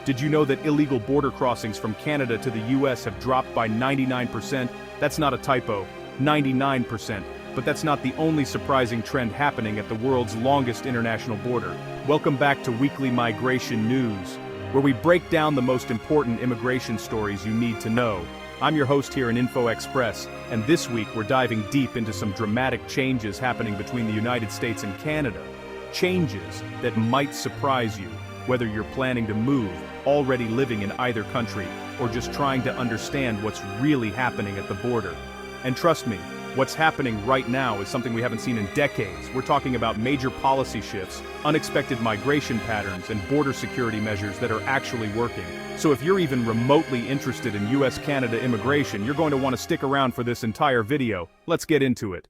Did you know that illegal border crossings from Canada to the US have dropped by 99%? That's not a typo, 99%. But that's not the only surprising trend happening at the world's longest international border. Welcome back to Weekly Migration News, where we break down the most important immigration stories you need to know. I'm your host here in Info Express, and this week we're diving deep into some dramatic changes happening between the United States and Canada. Changes that might surprise you, whether you're planning to move, already living in either country, or just trying to understand what's really happening at the border. And trust me, what's happening right now is something we haven't seen in decades. We're talking about major policy shifts, unexpected migration patterns, and border security measures that are actually working. So if you're even remotely interested in US-Canada immigration, you're going to want to stick around for this entire video. Let's get into it.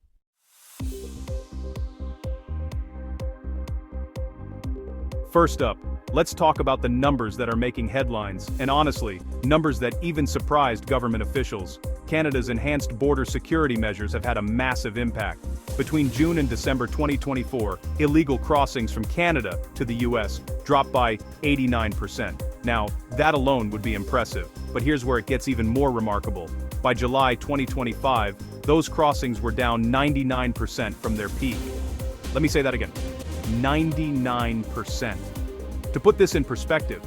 First up, let's talk about the numbers that are making headlines, and honestly, numbers that even surprised government officials. Canada's enhanced border security measures have had a massive impact. Between June and December 2024, illegal crossings from Canada to the US dropped by 89%. Now, that alone would be impressive, but here's where it gets even more remarkable. By July 2025, those crossings were down 99% from their peak. Let me say that again. 99%. To put this in perspective,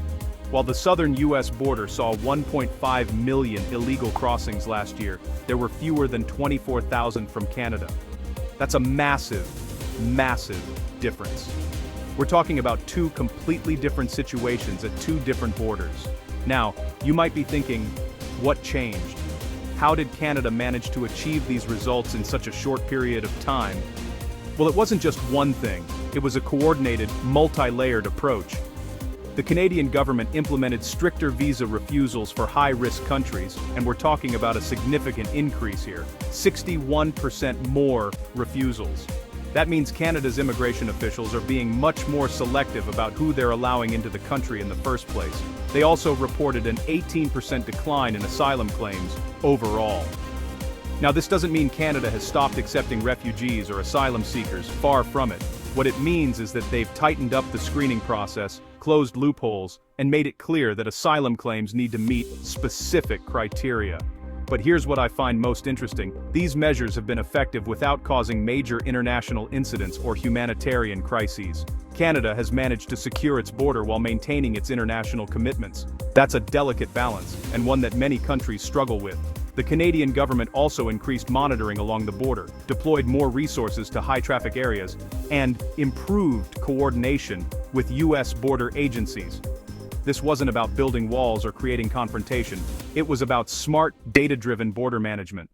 while the southern U.S. border saw 1.5 million illegal crossings last year, there were fewer than 24,000 from Canada. That's a massive, massive difference. We're talking about two completely different situations at two different borders. Now, you might be thinking, what changed? How did Canada manage to achieve these results in such a short period of time? Well, it wasn't just one thing. It was a coordinated, multi-layered approach. The Canadian government implemented stricter visa refusals for high-risk countries, and we're talking about a significant increase here. 61% more refusals. That means Canada's immigration officials are being much more selective about who they're allowing into the country in the first place. They also reported an 18% decline in asylum claims overall. Now, this doesn't mean Canada has stopped accepting refugees or asylum seekers, far from it. What it means is that they've tightened up the screening process, closed loopholes, and made it clear that asylum claims need to meet specific criteria. But here's what I find most interesting. These measures have been effective without causing major international incidents or humanitarian crises. Canada has managed to secure its border while maintaining its international commitments. That's a delicate balance, and one that many countries struggle with. The Canadian government also increased monitoring along the border, deployed more resources to high-traffic areas, and improved coordination with U.S. border agencies. This wasn't about building walls or creating confrontation. It was about smart, data-driven border management.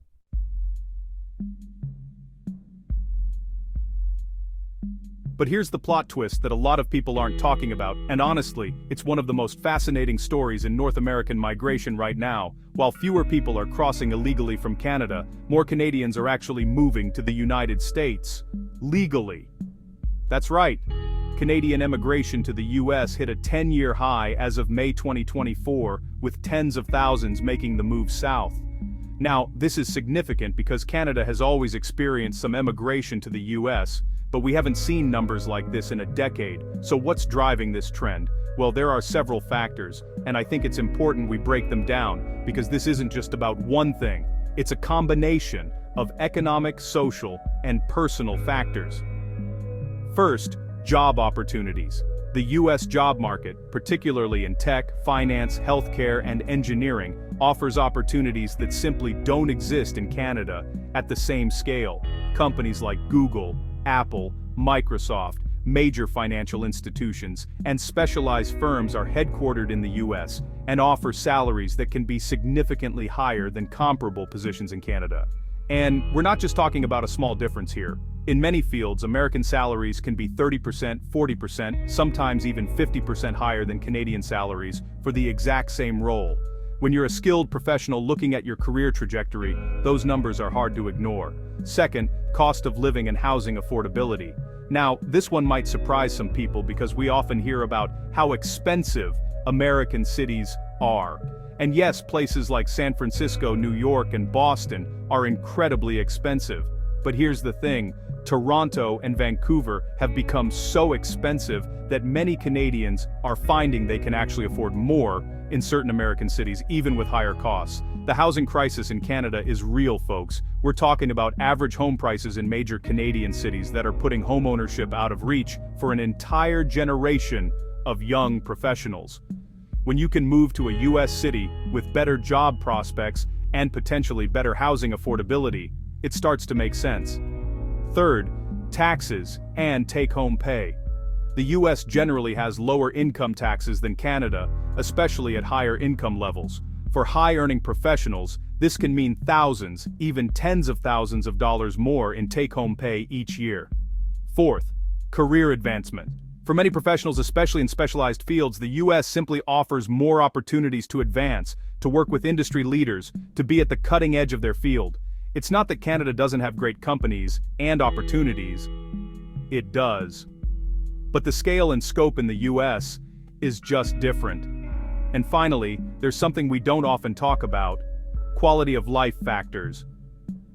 But here's the plot twist that a lot of people aren't talking about, and honestly, it's one of the most fascinating stories in North American migration right now. While fewer people are crossing illegally from Canada, more Canadians are actually moving to the United States. Legally. That's right. Canadian immigration to the US hit a 10-year high as of May 2024, with tens of thousands making the move south. Now, this is significant because Canada has always experienced some immigration to the US, but we haven't seen numbers like this in a decade. So what's driving this trend? Well, there are several factors, and I think it's important we break them down, because this isn't just about one thing. It's a combination of economic, social, and personal factors. First, job opportunities. The U.S. job market, particularly in tech, finance, healthcare, and engineering, offers opportunities that simply don't exist in Canada at the same scale. Companies like Google, Apple, Microsoft, major financial institutions, and specialized firms are headquartered in the US and offer salaries that can be significantly higher than comparable positions in Canada. And we're not just talking about a small difference here. In many fields, American salaries can be 30%, 40%, sometimes even 50% higher than Canadian salaries for the exact same role. When you're a skilled professional looking at your career trajectory, those numbers are hard to ignore. Second, cost of living and housing affordability. Now, this one might surprise some people because we often hear about how expensive American cities are. And yes, places like San Francisco, New York, and Boston are incredibly expensive. But here's the thing, Toronto and Vancouver have become so expensive that many Canadians are finding they can actually afford more in certain American cities, even with higher costs. The housing crisis in Canada is real, folks. We're talking about average home prices in major Canadian cities that are putting homeownership out of reach for an entire generation of young professionals. When you can move to a US city with better job prospects and potentially better housing affordability, it starts to make sense. Third, taxes and take-home pay. The US generally has lower income taxes than Canada, especially at higher income levels. For high-earning professionals, this can mean thousands, even tens of thousands of dollars more in take-home pay each year. Fourth, career advancement. For many professionals, especially in specialized fields, the US simply offers more opportunities to advance, to work with industry leaders, to be at the cutting edge of their field. It's not that Canada doesn't have great companies and opportunities. It does. But the scale and scope in the US is just different. And finally, there's something we don't often talk about: quality of life factors.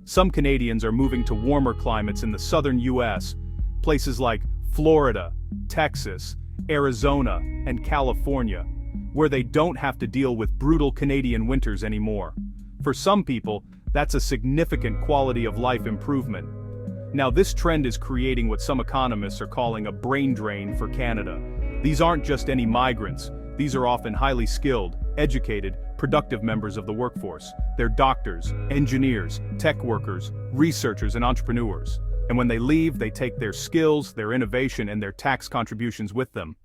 Some Canadians are moving to warmer climates in the southern US, places like Florida, Texas, Arizona, and California, where they don't have to deal with brutal Canadian winters anymore. For some people, that's a significant quality of life improvement. Now, this trend is creating what some economists are calling a brain drain for Canada. These aren't just any migrants. These are often highly skilled, educated, productive members of the workforce. They're doctors, engineers, tech workers, researchers, and entrepreneurs. And when they leave, they take their skills, their innovation, and their tax contributions with them.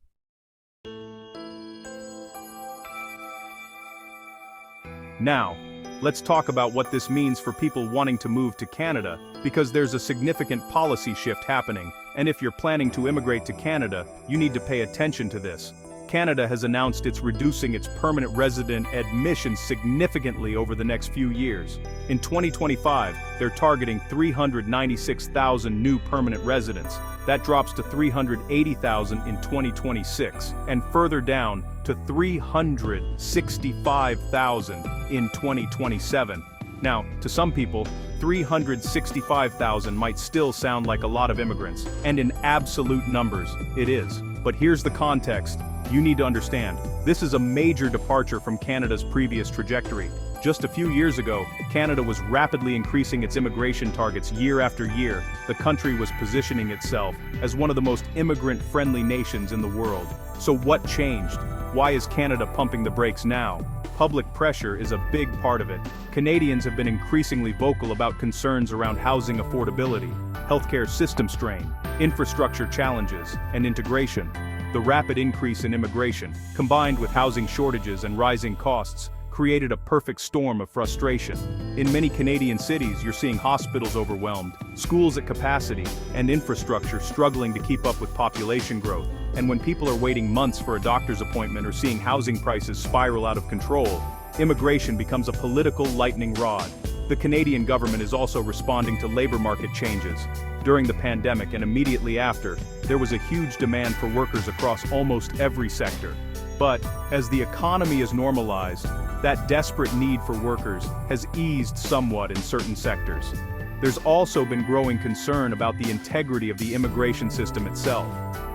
Now, let's talk about what this means for people wanting to move to Canada, because there's a significant policy shift happening, and if you're planning to immigrate to Canada, you need to pay attention to this. Canada has announced it's reducing its permanent resident admissions significantly over the next few years. In 2025, they're targeting 396,000 new permanent residents. That drops to 380,000 in 2026, and further down to 365,000 in 2027. Now, to some people, 365,000 might still sound like a lot of immigrants, and in absolute numbers, it is. But here's the context. You need to understand, this is a major departure from Canada's previous trajectory. Just a few years ago, Canada was rapidly increasing its immigration targets year after year. The country was positioning itself as one of the most immigrant-friendly nations in the world. So what changed? Why is Canada pumping the brakes now? Public pressure is a big part of it. Canadians have been increasingly vocal about concerns around housing affordability, healthcare system strain, infrastructure challenges, and integration. The rapid increase in immigration, combined with housing shortages and rising costs, created a perfect storm of frustration. In many Canadian cities, you're seeing hospitals overwhelmed, schools at capacity, and infrastructure struggling to keep up with population growth. And when people are waiting months for a doctor's appointment or seeing housing prices spiral out of control, immigration becomes a political lightning rod. The Canadian government is also responding to labor market changes. During the pandemic and immediately after, there was a huge demand for workers across almost every sector. But as the economy is normalized, that desperate need for workers has eased somewhat in certain sectors. There's also been growing concern about the integrity of the immigration system itself.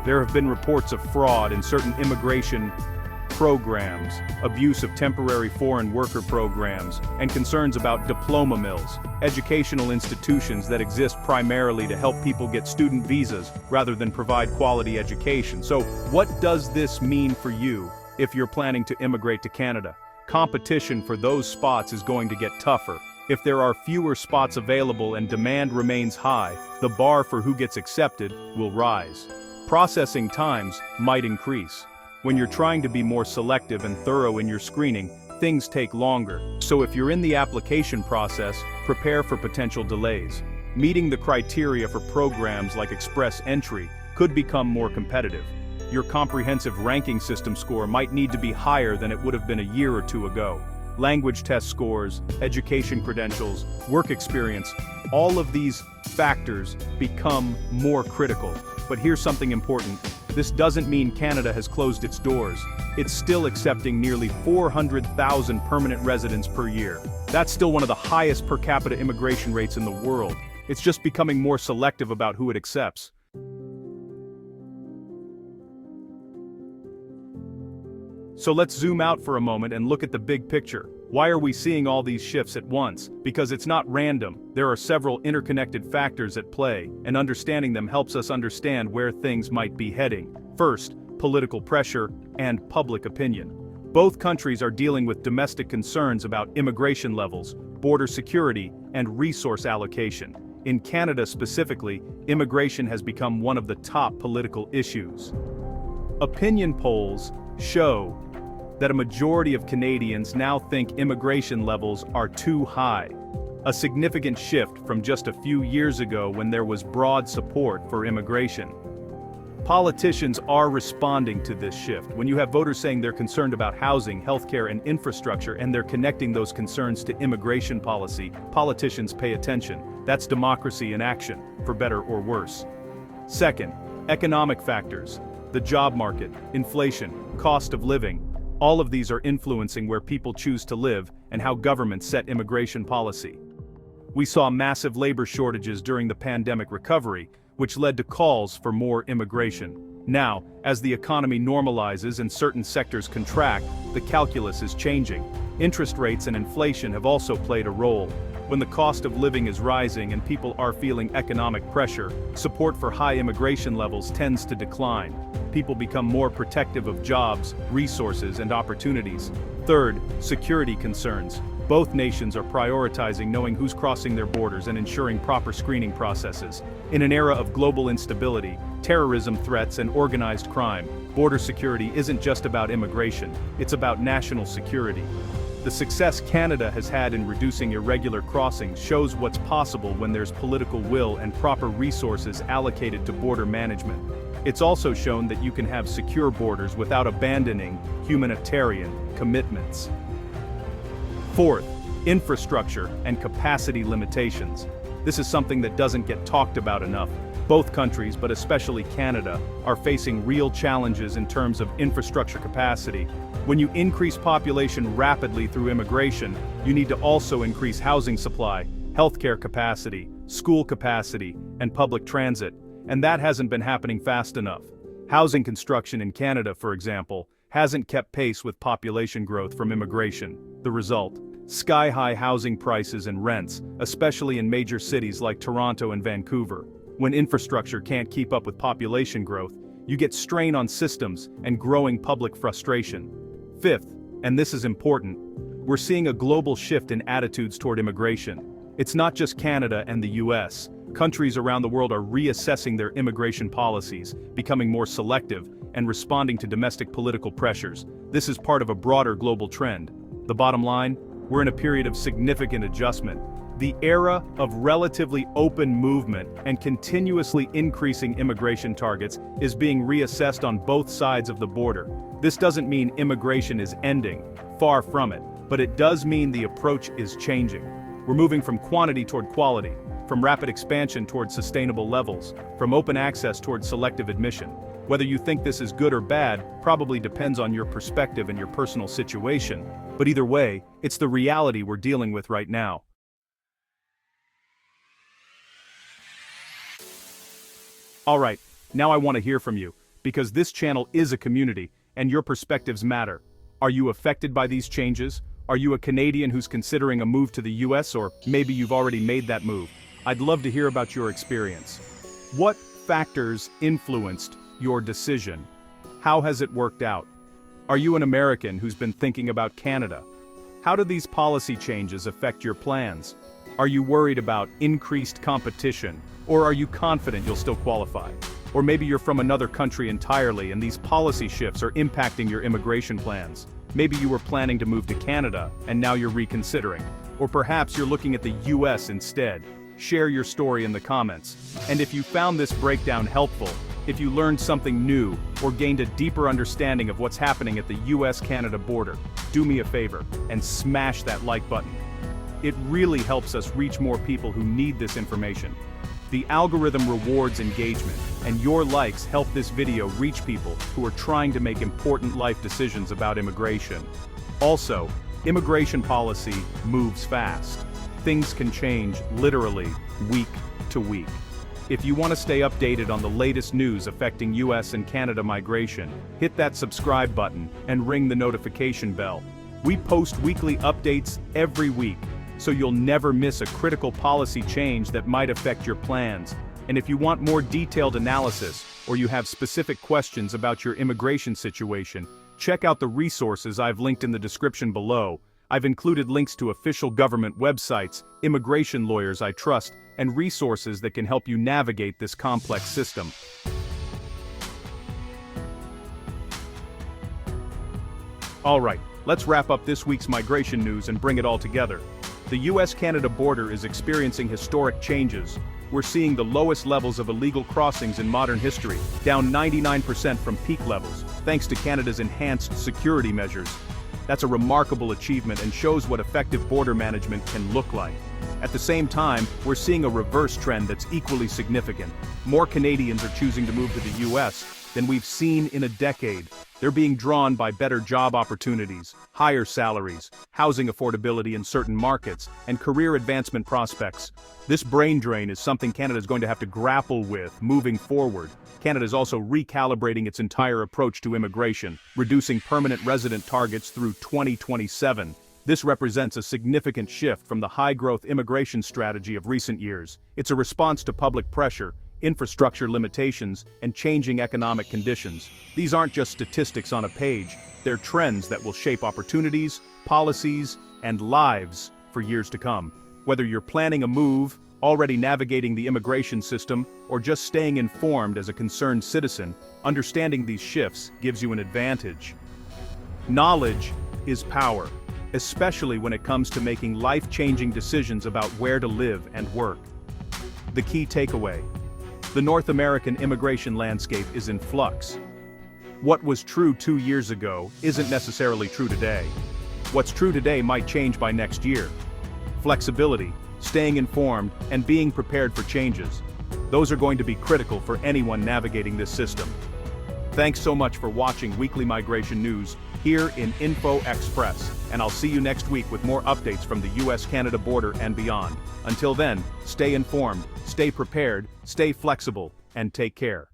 There have been reports of fraud in certain immigration programs, abuse of temporary foreign worker programs, and concerns about diploma mills, educational institutions that exist primarily to help people get student visas rather than provide quality education. So, what does this mean for you if you're planning to immigrate to Canada? Competition for those spots is going to get tougher. If there are fewer spots available and demand remains high, the bar for who gets accepted will rise. Processing times might increase. When you're trying to be more selective and thorough in your screening, things take longer. So if you're in the application process, prepare for potential delays. Meeting the criteria for programs like Express Entry could become more competitive. Your comprehensive ranking system score might need to be higher than it would have been a year or two ago. Language test scores, education credentials, work experience, all of these factors become more critical. But here's something important. This doesn't mean Canada has closed its doors. It's still accepting nearly 400,000 permanent residents per year. That's still one of the highest per capita immigration rates in the world. it's just becoming more selective about who it accepts. So let's zoom out for a moment and look at the big picture. Why are we seeing all these shifts at once? Because it's not random. There are several interconnected factors at play, and understanding them helps us understand where things might be heading. First, political pressure and public opinion. Both countries are dealing with domestic concerns about immigration levels, border security, and resource allocation. In Canada specifically, immigration has become one of the top political issues. Opinion polls show that a majority of Canadians now think immigration levels are too high, a significant shift from just a few years ago when there was broad support for immigration. Politicians are responding to this shift. When you have voters saying they're concerned about housing, healthcare, and infrastructure, and they're connecting those concerns to immigration policy, politicians pay attention. That's democracy in action, for better or worse. Second, economic factors. The job market, inflation, cost of living, all of these are influencing where people choose to live and how governments set immigration policy. We saw massive labor shortages during the pandemic recovery, which led to calls for more immigration. Now, as the economy normalizes and certain sectors contract, the calculus is changing. Interest rates and inflation have also played a role. When the cost of living is rising and people are feeling economic pressure, support for high immigration levels tends to decline. People become more protective of jobs, resources, and opportunities. Third, security concerns. Both nations are prioritizing knowing who's crossing their borders and ensuring proper screening processes. In an era of global instability, terrorism threats, and organized crime, border security isn't just about immigration, it's about national security. The success Canada has had in reducing irregular crossings shows what's possible when there's political will and proper resources allocated to border management. It's also shown that you can have secure borders without abandoning humanitarian commitments. Fourth, infrastructure and capacity limitations. This is something that doesn't get talked about enough. Both countries, but especially Canada, are facing real challenges in terms of infrastructure capacity. When you increase population rapidly through immigration, you need to also increase housing supply, healthcare capacity, school capacity, and public transit. And that hasn't been happening fast enough. Housing construction in Canada, for example, hasn't kept pace with population growth from immigration. The result: sky-high housing prices and rents, especially in major cities like Toronto and Vancouver. When infrastructure can't keep up with population growth, you get strain on systems and growing public frustration. Fifth, and this is important, we're seeing a global shift in attitudes toward immigration. It's not just Canada and the US. Countries around the world are reassessing their immigration policies, becoming more selective, and responding to domestic political pressures. This is part of a broader global trend. The bottom line? We're in a period of significant adjustment. The era of relatively open movement and continuously increasing immigration targets is being reassessed on both sides of the border. This doesn't mean immigration is ending, far from it, but it does mean the approach is changing. We're moving from quantity toward quality, from rapid expansion toward sustainable levels, from open access toward selective admission. Whether you think this is good or bad probably depends on your perspective and your personal situation, but either way, it's the reality we're dealing with right now. Alright, now I want to hear from you, because this channel is a community, and your perspectives matter. Are you affected by these changes? Are you a Canadian who's considering a move to the US, or maybe you've already made that move? I'd love to hear about your experience. What factors influenced your decision? How has it worked out? Are you an American who's been thinking about Canada? How do these policy changes affect your plans? Are you worried about increased competition, or are you confident you'll still qualify? Or maybe you're from another country entirely and these policy shifts are impacting your immigration plans. Maybe you were planning to move to Canada and now you're reconsidering. Or perhaps you're looking at the US instead. Share your story in the comments. And if you found this breakdown helpful, if you learned something new, or gained a deeper understanding of what's happening at the US-Canada border, do me a favor and smash that like button. It really helps us reach more people who need this information. The algorithm rewards engagement, and your likes help this video reach people who are trying to make important life decisions about immigration. Also, immigration policy moves fast. Things can change literally week to week. If you want to stay updated on the latest news affecting US and Canada migration, hit that subscribe button and ring the notification bell. We post weekly updates every week, so you'll never miss a critical policy change that might affect your plans. And if you want more detailed analysis, or you have specific questions about your immigration situation, check out the resources I've linked in the description below. I've included links to official government websites, immigration lawyers I trust, and resources that can help you navigate this complex system. Alright, let's wrap up this week's migration news and bring it all together. The US-Canada border is experiencing historic changes. We're seeing the lowest levels of illegal crossings in modern history, down 99% from peak levels, thanks to Canada's enhanced security measures. That's a remarkable achievement and shows what effective border management can look like. At the same time, we're seeing a reverse trend that's equally significant. More Canadians are choosing to move to the US than we've seen in a decade. They're being drawn by better job opportunities, higher salaries, housing affordability in certain markets, and career advancement prospects. This brain drain is something Canada is going to have to grapple with moving forward. Canada is also recalibrating its entire approach to immigration, reducing permanent resident targets through 2027. This represents a significant shift from the high-growth immigration strategy of recent years. It's a response to public pressure, infrastructure limitations, and changing economic conditions. These aren't just statistics on a page, they're trends that will shape opportunities, policies, and lives for years to come. Whether you're planning a move, already navigating the immigration system, or just staying informed as a concerned citizen, understanding these shifts gives you an advantage. Knowledge is power, especially when it comes to making life-changing decisions about where to live and work. The key takeaway: the North American immigration landscape is in flux. What was true 2 years ago isn't necessarily true today. What's true today might change by next year. Flexibility, staying informed, and being prepared for changes. Those are going to be critical for anyone navigating this system. Thanks so much for watching Weekly Migration News here in Info Express, and I'll see you next week with more updates from the US-Canada border and beyond. Until then, stay informed, stay prepared, stay flexible, and take care.